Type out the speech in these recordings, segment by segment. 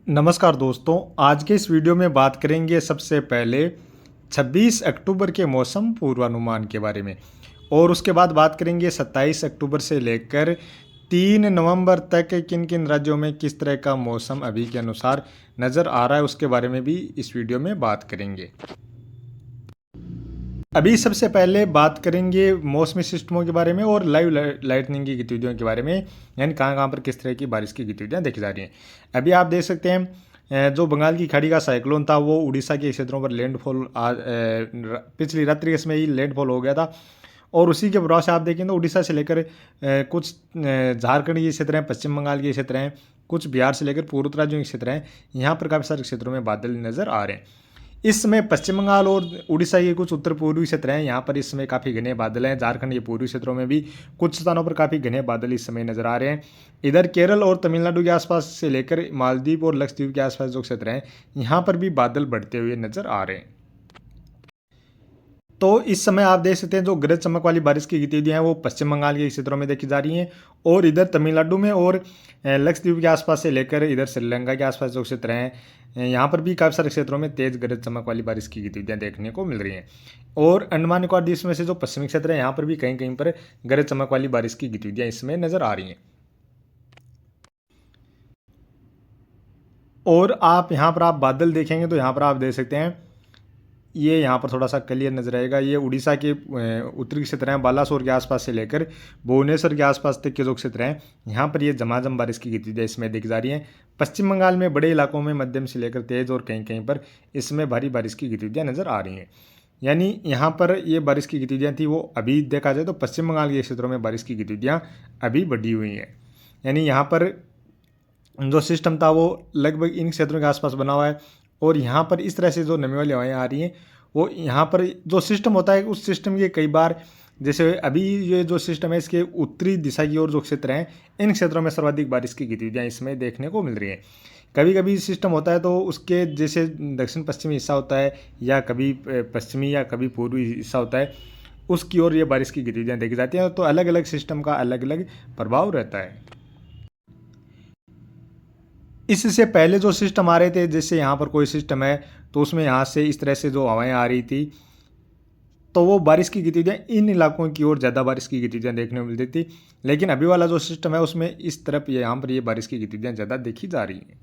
नमस्कार दोस्तों, आज के इस वीडियो में बात करेंगे सबसे पहले 26 अक्टूबर के मौसम पूर्वानुमान के बारे में और उसके बाद बात करेंगे 27 अक्टूबर से लेकर 3 नवंबर तक किन किन राज्यों में किस तरह का मौसम अभी के अनुसार नज़र आ रहा है उसके बारे में भी इस वीडियो में बात करेंगे। अभी सबसे पहले बात करेंगे मौसमी सिस्टमों के बारे में और लाइव लाइटनिंग की गतिविधियों के बारे में, यानी कहाँ कहाँ पर किस तरह की बारिश की गतिविधियाँ देखी जा रही हैं। अभी आप देख सकते हैं जो बंगाल की खाड़ी का साइक्लोन था वो उड़ीसा के क्षेत्रों पर लैंडफॉल पिछली रात्रि के समय ही लैंडफॉल हो गया था और उसी के प्रभाव से आप देखें तो उड़ीसा से लेकर कुछ झारखंड के क्षेत्र हैं, पश्चिम बंगाल के क्षेत्र हैं, कुछ बिहार से लेकर पूर्वोत्तर राज्यों के क्षेत्र हैं, यहाँ पर काफ़ी सारे क्षेत्रों में बादल नज़र आ रहे हैं। इस समय पश्चिम बंगाल और उड़ीसा के कुछ उत्तर पूर्वी क्षेत्र हैं, यहाँ पर इस समय काफ़ी घने बादल हैं। झारखंड के पूर्वी क्षेत्रों में भी कुछ स्थानों पर काफ़ी घने बादल इस समय नजर आ रहे हैं। इधर केरल और तमिलनाडु के आसपास से लेकर मालदीव और लक्षद्वीप के आसपास जो क्षेत्र हैं, यहाँ पर भी बादल बढ़ते हुए नजर आ रहे हैं। तो इस समय आप देख सकते हैं जो गरज चमक वाली बारिश की गतिविधियां हैं वो पश्चिम बंगाल के क्षेत्रों में देखी जा रही हैं और इधर तमिलनाडु में और लक्षद्वीप के आसपास से लेकर इधर श्रीलंका के आसपास जो क्षेत्र हैं यहाँ पर भी काफ़ी सारे क्षेत्रों में तेज गरज चमक वाली बारिश की गतिविधियां देखने को मिल रही हैं। और अंडमान निकोबार द्वीप में से जो पश्चिमी क्षेत्र है यहाँ पर भी कहीं कहीं पर गरज चमक वाली बारिश की गतिविधियां इस समय नजर आ रही हैं। और आप यहाँ पर आप बादल देखेंगे तो यहाँ पर आप देख सकते हैं ये यहाँ पर थोड़ा सा क्लियर नजर आएगा। ये उड़ीसा के उत्तरी क्षेत्र हैं, बालासोर के आसपास से लेकर भुवनेश्वर के आसपास तक के जो क्षेत्र हैं यहाँ पर ये झमाझम बारिश की गतिविधियाँ इसमें दिख जा रही हैं। पश्चिम बंगाल में बड़े इलाकों में मध्यम से लेकर तेज और कहीं कहीं पर इसमें भारी बारिश की गतिविधियाँ नजर आ रही हैं। यानी यहाँ पर ये बारिश की गतिविधियाँ थी वो अभी देखा जाए तो पश्चिम बंगाल के क्षेत्रों में बारिश की गतिविधियाँ अभी बढ़ी हुई हैं। यानी यहाँ पर जो सिस्टम था वो लगभग इन क्षेत्रों के आसपास बना हुआ है और यहाँ पर इस तरह से जो नमी वाली हवाएं आ रही हैं वो यहाँ पर जो सिस्टम होता है उस सिस्टम के कई बार जैसे अभी ये जो सिस्टम है इसके उत्तरी दिशा की ओर जो क्षेत्र हैं इन क्षेत्रों में सर्वाधिक बारिश की गतिविधियाँ इसमें देखने को मिल रही हैं। कभी कभी सिस्टम होता है तो उसके जैसे दक्षिण पश्चिमी हिस्सा होता है या कभी पश्चिमी या कभी पूर्वी हिस्सा होता है उसकी ओर ये बारिश की गतिविधियाँ देखी जाती हैं। तो अलग अलग सिस्टम का अलग अलग प्रभाव रहता है। इससे पहले जो सिस्टम आ रहे थे जैसे यहाँ पर कोई सिस्टम है तो उसमें यहाँ से इस तरह से जो हवाएं आ रही थी तो वो बारिश की गतिविधियाँ इन इलाकों की ओर ज़्यादा बारिश की गतिविधियाँ देखने को मिलती थी। लेकिन अभी वाला जो सिस्टम है उसमें इस तरफ यहाँ पर ये बारिश की गतिविधियाँ ज़्यादा देखी जा रही हैं।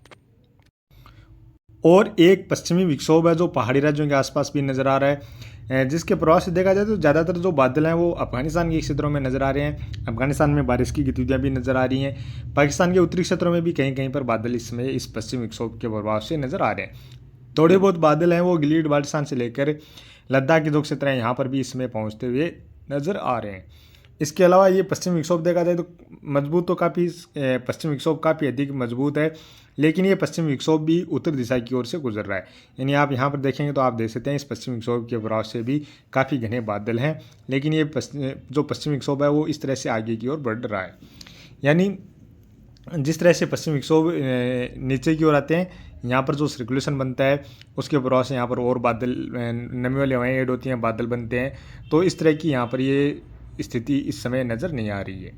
और एक पश्चिमी विक्षोभ है जो पहाड़ी राज्यों के आसपास भी नज़र आ रहा है, जिसके प्रभाव से देखा जाए तो ज़्यादातर जो बादल हैं वो अफगानिस्तान के क्षेत्रों में नज़र आ रहे हैं। अफगानिस्तान में बारिश की गतिविधियाँ भी नज़र आ रही हैं। पाकिस्तान के उत्तरी क्षेत्रों में भी कहीं कहीं पर बादल इस समय इस पश्चिमी विक्षोभ के प्रभाव से नज़र आ रहे हैं। थोड़े बहुत बादल हैं वो गिलगित बाल्टिस्तान से लेकर लद्दाख के जो क्षेत्र हैं यहाँ पर भी इसमें पहुँचते हुए नज़र आ रहे हैं। इसके अलावा ये पश्चिम विक्षोभ देखा जाए तो मजबूत तो काफ़ी पश्चिम विक्षोभ काफ़ी अधिक मजबूत है, लेकिन ये पश्चिम विक्षोभ भी उत्तर दिशा की ओर से गुजर रहा है। यानी आप यहाँ पर देखेंगे तो आप देख सकते हैं इस पश्चिम विक्षोभ के प्रभाव से भी काफ़ी घने बादल हैं, लेकिन ये जो पश्चिम विक्षोभ है वो इस तरह से आगे की ओर बढ़ रहा है। यानी जिस तरह से पश्चिम विक्षोभ नीचे की ओर आते हैं यहाँ पर जो सर्कुलेशन बनता है उसके प्रभाव से यहाँ पर और बादल नमी वाली हवाएं ऐड होती हैं, बादल बनते हैं। तो इस तरह की यहाँ पर ये स्थिति इस समय नज़र नहीं आ रही है।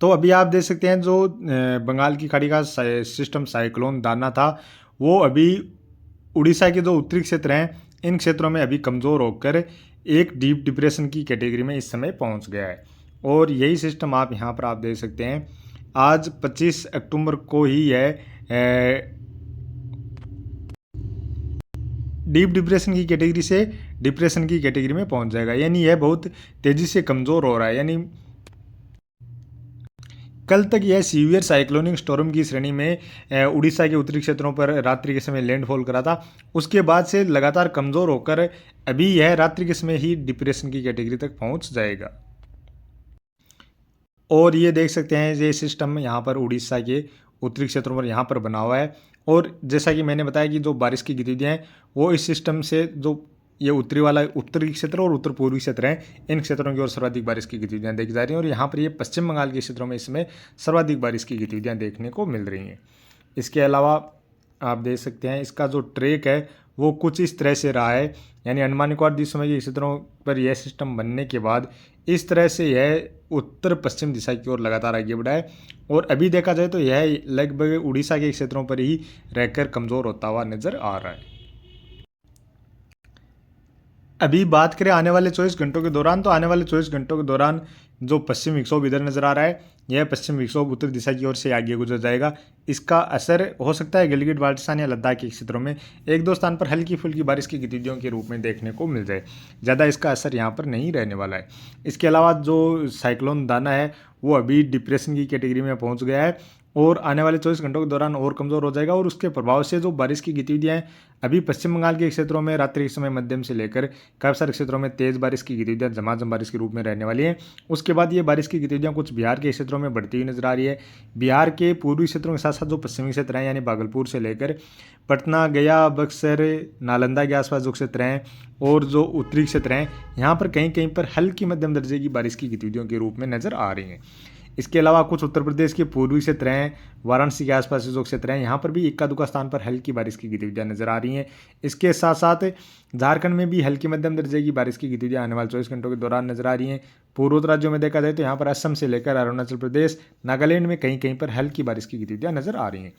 तो अभी आप देख सकते हैं जो बंगाल की खाड़ी का सिस्टम साइक्लोन दाना था वो अभी उड़ीसा के जो उत्तरी क्षेत्र हैं इन क्षेत्रों में अभी कमज़ोर होकर एक डीप डिप्रेशन की कैटेगरी में इस समय पहुंच गया है। और यही सिस्टम आप यहाँ पर आप देख सकते हैं आज 25 अक्टूबर को ही है डीप डिप्रेशन की कैटेगरी से डिप्रेशन की कैटेगरी में पहुंच जाएगा। यानी यह बहुत तेज़ी से कमज़ोर हो रहा है। यानी कल तक यह सीवियर साइक्लोनिक स्टॉर्म की श्रेणी में उड़ीसा के उत्तरी क्षेत्रों पर रात्रि के समय लैंडफॉल करा था। उसके बाद से लगातार कमज़ोर होकर अभी यह रात्रि के समय ही डिप्रेशन की कैटेगरी तक पहुंच जाएगा। और ये देख सकते हैं ये सिस्टम यहाँ पर उड़ीसा के उत्तरी क्षेत्रों पर यहाँ पर बना हुआ है। और जैसा कि मैंने बताया कि जो बारिश की गतिविधियाँ हैं वो इस सिस्टम से जो ये उत्तरी वाला उत्तरी क्षेत्र और उत्तर पूर्वी क्षेत्र हैं इन क्षेत्रों की ओर सर्वाधिक बारिश की गतिविधियाँ देखी जा रही हैं। और यहाँ पर ये पश्चिम बंगाल के क्षेत्रों में इसमें सर्वाधिक बारिश की गतिविधियाँ देखने को मिल रही हैं। इसके अलावा आप देख सकते हैं इसका जो ट्रैक है वो कुछ इस तरह से रहा है, यानी अंडमान निकोबार द्वीप समूह के क्षेत्रों पर यह सिस्टम बनने के बाद इस तरह से यह उत्तर पश्चिम दिशा की ओर लगातार आगे बढ़ा है और अभी देखा जाए तो यह लगभग उड़ीसा के क्षेत्रों पर ही रहकर कमज़ोर होता हुआ नजर आ रहा है। अभी बात करें आने वाले 24 घंटों के दौरान, तो आने वाले 24 घंटों के दौरान जो पश्चिम विक्षोभ इधर नजर आ रहा है, यह पश्चिम विक्षोभ उत्तर दिशा की ओर से आगे गुजर जाएगा। इसका असर हो सकता है गिलगिट बाल्टिस्तान या लद्दाख के क्षेत्रों में एक दो स्थान पर हल्की फुल्की बारिश की गतिविधियों के रूप में देखने को मिल जाए। ज़्यादा इसका असर यहाँ पर नहीं रहने वाला है। इसके अलावा जो साइक्लोन दाना है वो अभी डिप्रेशन की कैटेगरी में पहुँच गया है और आने वाले 24 घंटों के दौरान और कमज़ोर हो जाएगा और उसके प्रभाव से जो बारिश की गतिविधियाँ हैं अभी पश्चिम बंगाल के क्षेत्रों में रात्रि के समय मध्यम से लेकर काफ़ी सारे क्षेत्रों में तेज़ बारिश की गतिविधियाँ झमाझम बारिश के रूप में रहने वाली हैं। उसके बाद ये बारिश की गतिविधियाँ कुछ बिहार के क्षेत्रों में बढ़ती हुई नजर आ रही है। बिहार के पूर्वी क्षेत्रों के साथ साथ जो पश्चिमी क्षेत्र हैं यानी भागलपुर से लेकर पटना, गया, बक्सर, नालंदा के आसपास जो क्षेत्र हैं और जो उत्तरी क्षेत्र हैं यहाँ पर कहीं कहीं पर हल्की मध्यम दर्जे की बारिश की गतिविधियों के रूप में नजर आ रही हैं। इसके अलावा कुछ उत्तर प्रदेश के पूर्वी क्षेत्र हैं, वाराणसी के आसपास जो क्षेत्र हैं यहाँ पर भी इक्का दुक्का स्थान पर हल्की बारिश की गतिविधियाँ नजर आ रही हैं। इसके साथ साथ झारखंड में भी हल्की मध्यम दर्जे की बारिश की गतिविधियाँ आने वाले 24 घंटों के दौरान नजर आ रही हैं। पूर्वोत्तर राज्यों में देखा जाए तो यहाँ पर असम से लेकर अरुणाचल प्रदेश, नागालैंड में कहीं कहीं पर हल्की बारिश की गतिविधियाँ नजर आ रही हैं।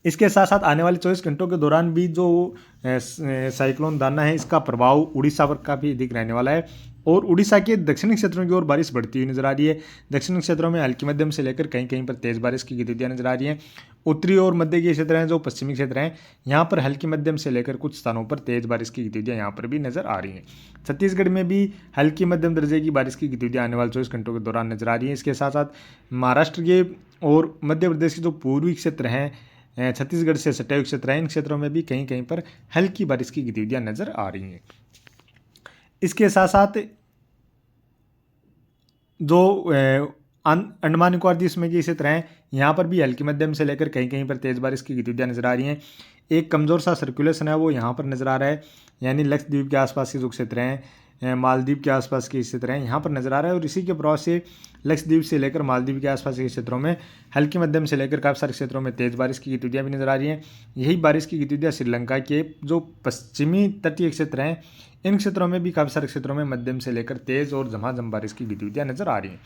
इसके साथ साथ आने वाले 24 घंटों के दौरान भी जो साइक्लोन दाना है इसका प्रभाव उड़ीसा पर काफ़ी अधिक रहने वाला है और उड़ीसा के दक्षिणी क्षेत्रों की ओर बारिश बढ़ती हुई नजर आ रही है। दक्षिणी क्षेत्रों में हल्की मध्यम से लेकर कहीं कहीं पर तेज बारिश की गतिविधियां नजर आ रही हैं। उत्तरी और मध्य के क्षेत्र हैं जो पश्चिमी क्षेत्र हैं यहाँ पर हल्की मध्यम से लेकर कुछ स्थानों पर तेज बारिश की गतिविधियां यहाँ पर भी नजर आ रही हैं। छत्तीसगढ़ में भी हल्की मध्यम दर्जे की बारिश की गतिविधियां आने वाले 24 घंटों के दौरान नजर आ रही हैं। इसके साथ साथ महाराष्ट्र के और मध्य प्रदेश के जो पूर्वी क्षेत्र हैं, छत्तीसगढ़ से सटे हुए क्षेत्र हैं, इन क्षेत्रों में भी कहीं कहीं पर हल्की बारिश की गतिविधियां नजर आ रही हैं। इसके साथ साथ जो अंडमान निकोबार द्वीप समूह के क्षेत्र हैं यहाँ पर भी हल्की मध्यम से लेकर कहीं कहीं पर तेज बारिश की गतिविधियां नजर आ रही हैं। एक कमज़ोर सा सर्कुलेशन है वो यहाँ पर नजर आ रहा है, यानी लक्षद्वीप के आसपास के जो क्षेत्र हैं, मालदीव के आसपास के क्षेत्र हैं यहाँ पर नजर आ रहा है और इसी के प्रभाव से लक्षद्वीप से लेकर मालदीव के आसपास के क्षेत्रों में हल्की मध्यम से लेकर काफ़ी सारे क्षेत्रों में तेज बारिश की गतिविधियां भी नजर आ रही हैं। यही बारिश की गतिविधियां श्रीलंका के जो पश्चिमी तटीय क्षेत्र हैं इन क्षेत्रों में भी काफ़ी सारे क्षेत्रों में मध्यम से लेकर तेज और झमाझम बारिश की गतिविधियां नजर आ रही हैं।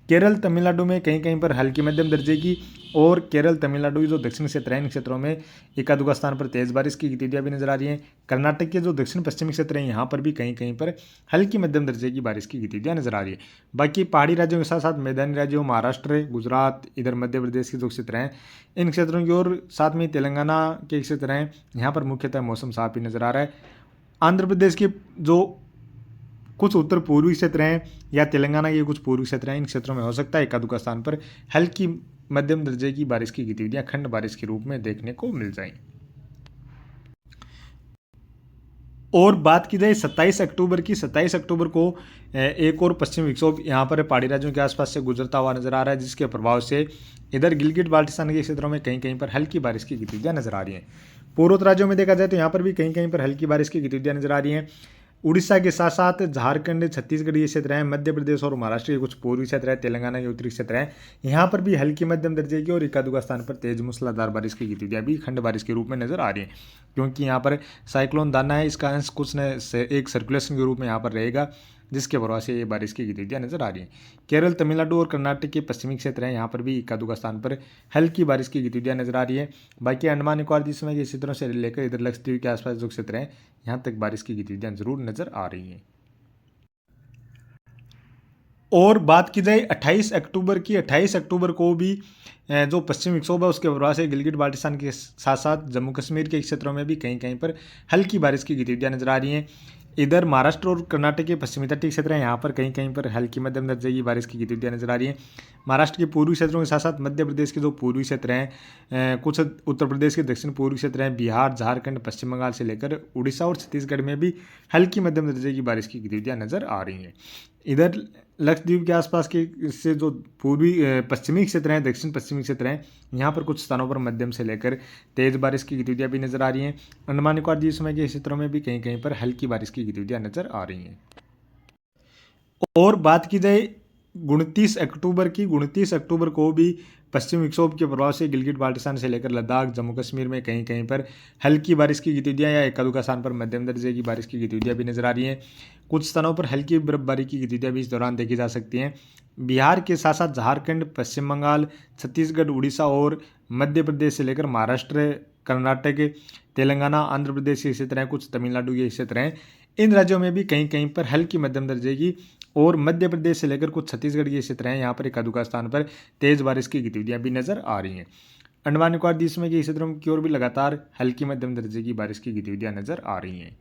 केरल तमिलनाडु में कहीं कहीं पर हल्की मध्यम दर्जे की और केरल तमिलनाडु जो दक्षिण क्षेत्र हैं इन क्षेत्रों में एका दुका स्थान पर तेज बारिश की गतिविधियां भी नजर आ रही हैं। कर्नाटक के जो दक्षिण पश्चिमी क्षेत्र हैं यहाँ पर भी कहीं कहीं पर हल्की मध्यम दर्जे की बारिश की गतिविधियां नजर आ रही है। बाकी पहाड़ी राज्यों के साथ साथ मैदानी राज्यों महाराष्ट्र, गुजरात, इधर मध्य प्रदेश के जो क्षेत्र हैं इन क्षेत्रों की ओर साथ में तेलंगाना के क्षेत्र हैं यहाँ पर मुख्यतः मौसम साफ ही नजर आ रहा है। आंध्र प्रदेश के जो कुछ उत्तर पूर्वी क्षेत्र हैं या तेलंगाना के कुछ पूर्वी क्षेत्र हैं इन क्षेत्रों में हो सकता है एका दुका स्थान पर हल्की मध्यम दर्जे की बारिश की गतिविधियां खंड बारिश के रूप में देखने को मिल जाएं। और बात की जाए 27 अक्टूबर की, 27 अक्टूबर को एक और पश्चिम विक्षोभ यहाँ पर पहाड़ी राज्यों के आसपास से गुजरता हुआ नजर आ रहा है जिसके प्रभाव से इधर गिलगिट बाल्टिस्तान के क्षेत्रों में कहीं कहीं पर हल्की बारिश की गतिविधियां नजर आ रही हैं। पूर्वोत्तर राज्यों में देखा जाए तो यहाँ पर भी कहीं कहीं पर हल्की बारिश की गतिविधियां नजर आ रही हैं। उड़ीसा के साथ साथ झारखंड, छत्तीसगढ़ ये क्षेत्र हैं, मध्य प्रदेश और महाराष्ट्र के कुछ पूर्वी क्षेत्र हैं, तेलंगाना के उत्तरी क्षेत्र हैं, यहाँ पर भी हल्की मध्यम दर्जे की और एका दुका स्थान पर तेज मूसलाधार बारिश की गतिविधियां भी खंड बारिश के रूप में नजर आ रही हैं। क्योंकि यहाँ पर साइक्लोन दाना है, इसका अंश कुछ न एक सर्कुलेशन के रूप में यहाँ पर रहेगा जिसके प्रभाव से ये बारिश की गतिविधियां नजर आ रही हैं। केरल, तमिलनाडु और कर्नाटक के पश्चिमी क्षेत्र हैं यहाँ पर भी एका दुका स्थान पर हल्की बारिश की गतिविधियां नजर आ रही है। बाकी अंडमान निकोबार द्वीप समूह के क्षेत्रों से लेकर इधर लक्षद्वीप के आसपास जो क्षेत्र हैं यहाँ तक बारिश की गतिविधियां जरूर नजर आ रही हैं। और बात की जाए 28 अक्टूबर की, 28 अक्टूबर को भी जो पश्चिम विक्षोभ है उसके प्रभाव से गिलगिट बाल्टिस्तान के साथ साथ जम्मू कश्मीर के क्षेत्रों में भी कहीं कहीं पर हल्की बारिश की गतिविधियां नजर आ रही हैं। इधर महाराष्ट्र और कर्नाटक के पश्चिमी तटीय क्षेत्र हैं यहाँ पर कहीं कहीं पर हल्की मध्यम दर्जे की बारिश की गतिविधियां नजर आ रही हैं। महाराष्ट्र के पूर्वी क्षेत्रों के साथ साथ मध्य प्रदेश के जो पूर्वी क्षेत्र हैं, कुछ उत्तर प्रदेश के दक्षिण पूर्वी क्षेत्र हैं, बिहार, झारखंड, पश्चिम बंगाल से लेकर उड़ीसा और छत्तीसगढ़ में भी हल्की मध्यम दर्जे की बारिश की गतिविधियां नजर आ रही हैं। इधर लक्षद्वीप के आसपास के से जो पूर्वी पश्चिमी क्षेत्र हैं, दक्षिण पश्चिमी क्षेत्र हैं, यहाँ पर कुछ स्थानों पर मध्यम से लेकर तेज बारिश की गतिविधियां भी नजर आ रही हैं। अंडमान निकोबार द्वीप समूह के क्षेत्रों में भी कहीं कहीं पर हल्की बारिश की गतिविधियां नजर आ रही हैं। और बात की जाए 29 अक्टूबर को भी पश्चिमी विक्षोभ के प्रभाव से गिलगिट बाल्टिस्तान से लेकर लद्दाख जम्मू कश्मीर में कहीं कहीं पर हल्की बारिश की गतिविधियां या एक आध स्थान पर मध्यम दर्जे की बारिश की गतिविधियां भी नजर आ रही हैं। कुछ स्थानों पर हल्की बर्फबारी की गतिविधियां भी इस दौरान देखी जा सकती हैं। बिहार के साथ साथ झारखंड, पश्चिम बंगाल, छत्तीसगढ़, उड़ीसा और मध्य प्रदेश से लेकर महाराष्ट्र, कर्नाटक, तेलंगाना, आंध्र प्रदेश के क्षेत्र हैं, कुछ तमिलनाडु के क्षेत्र हैं। इन राज्यों में भी कहीं कहीं पर हल्की मध्यम दर्जे की और मध्य प्रदेश से लेकर कुछ छत्तीसगढ़ के क्षेत्र हैं, यहाँ पर एक आध स्थान पर तेज बारिश की गतिविधियां भी नजर आ रही हैं। अंडमान निकोबार द्वीप समूह के क्षेत्रों की ओर भी लगातार हल्की मध्यम दर्जे की बारिश की गतिविधियां नजर आ रही हैं।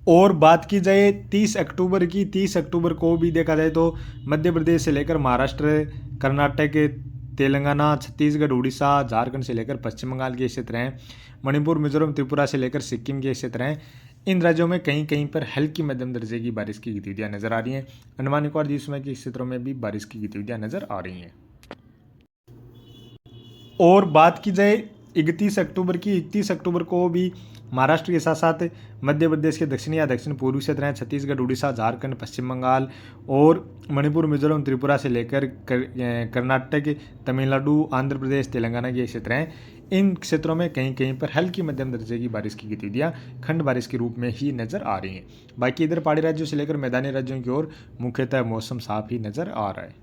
और बात की जाए 30 अक्टूबर को भी देखा जाए तो मध्य प्रदेश से लेकर महाराष्ट्र, कर्नाटक, तेलंगाना, छत्तीसगढ़, उड़ीसा, झारखंड से लेकर पश्चिम बंगाल के क्षेत्र हैं, मणिपुर, मिजोरम, त्रिपुरा से लेकर सिक्किम के क्षेत्र हैं। इन राज्यों में कहीं कहीं पर हल्की मध्यम दर्जे की बारिश की गतिविधियां नजर आ रही हैं। अंडमान निकोबार द्वीप समूह के क्षेत्रों में भी बारिश की गतिविधियां नजर आ रही हैं। और बात की जाए 31 अक्टूबर को भी महाराष्ट्र के साथ साथ मध्य प्रदेश के दक्षिणी या दक्षिण पूर्वी क्षेत्र हैं, छत्तीसगढ़, उड़ीसा, झारखंड, पश्चिम बंगाल और मणिपुर, मिजोरम, त्रिपुरा से लेकर कर्नाटक, तमिलनाडु, आंध्र प्रदेश, तेलंगाना के क्षेत्र हैं। इन क्षेत्रों में कहीं कहीं पर हल्की मध्यम दर्जे की बारिश की गतिविधियां खंड बारिश के रूप में ही नजर आ रही हैं। बाकी इधर पहाड़ी राज्यों से लेकर मैदानी राज्यों की ओर मुख्यतः मौसम साफ ही नजर आ रहा है।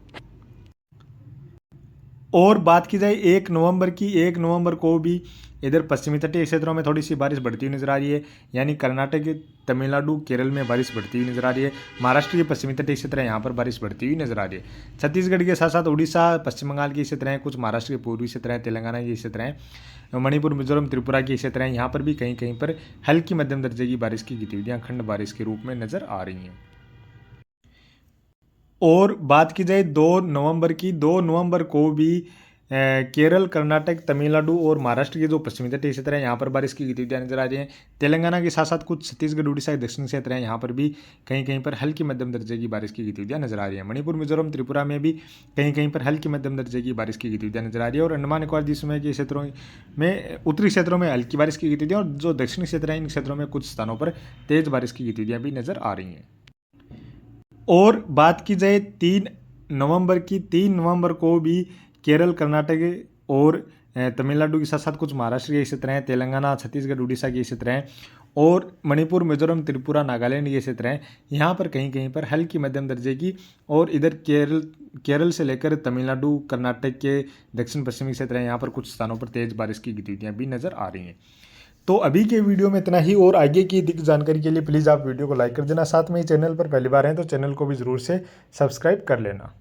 और बात की जाए 1 नवंबर को भी इधर पश्चिमी तटीय क्षेत्रों में थोड़ी सी बारिश बढ़ती हुई नजर आ रही है, यानी कर्नाटक, तमिलनाडु, केरल में बारिश बढ़ती हुई नजर आ रही है। महाराष्ट्र के पश्चिमी तटीय क्षेत्र है, यहाँ पर बारिश बढ़ती हुई नजर आ रही है। छत्तीसगढ़ के साथ साथ उड़ीसा, पश्चिम बंगाल के क्षेत्र हैं, कुछ महाराष्ट्र के पूर्वी क्षेत्र हैं, तेलंगाना के क्षेत्र हैं, मणिपुर, मिजोरम, त्रिपुरा के क्षेत्र हैं, यहाँ पर भी कहीं कहीं पर हल्की मध्यम दर्जे की बारिश की गतिविधियां खंड बारिश के रूप में नजर आ रही हैं। और बात की जाए 2 नवंबर को भी केरल, कर्नाटक, तमिलनाडु और महाराष्ट्र के जो पश्चिमी तटीय क्षेत्र हैं, यहाँ पर बारिश की गतिविधियां नजर आ रही हैं। तेलंगाना के साथ साथ कुछ छत्तीसगढ़, उड़ीसा के दक्षिणी क्षेत्र हैं, यहाँ पर भी कहीं कहीं पर हल्की मध्यम दर्जे की बारिश की गतिविधियां नजर आ रही है। मणिपुर, मिजोरम, त्रिपुरा में भी कहीं कहीं पर हल्की मध्यम दर्जे की बारिश की गतिविधियां नजर आ रही है। और अंडमान निकोबार द्वीप समूह के क्षेत्रों में उत्तरी क्षेत्रों में हल्की बारिश की गतिविधियां और जो दक्षिणी क्षेत्र हैं, इन क्षेत्रों में कुछ स्थानों पर तेज बारिश की गतिविधियां भी नजर आ रही हैं। और बात की जाए 3 नवंबर को भी केरल, कर्नाटक और तमिलनाडु के साथ साथ कुछ महाराष्ट्र के क्षेत्र हैं, तेलंगाना, छत्तीसगढ़, उड़ीसा के क्षेत्र हैं और मणिपुर, मिजोरम, त्रिपुरा, नागालैंड के क्षेत्र हैं, यहाँ पर कहीं कहीं पर हल्की मध्यम दर्जे की और इधर केरल से लेकर तमिलनाडु, कर्नाटक के दक्षिण पश्चिमी क्षेत्र हैं, यहाँ पर कुछ स्थानों पर तेज बारिश की गतिविधियाँ भी नजर आ रही हैं। तो अभी के वीडियो में इतना ही, और आगे की अधिक जानकारी के लिए प्लीज़ आप वीडियो को लाइक कर देना। साथ में ही चैनल पर पहली बार हैं तो चैनल को भी ज़रूर से सब्सक्राइब कर लेना।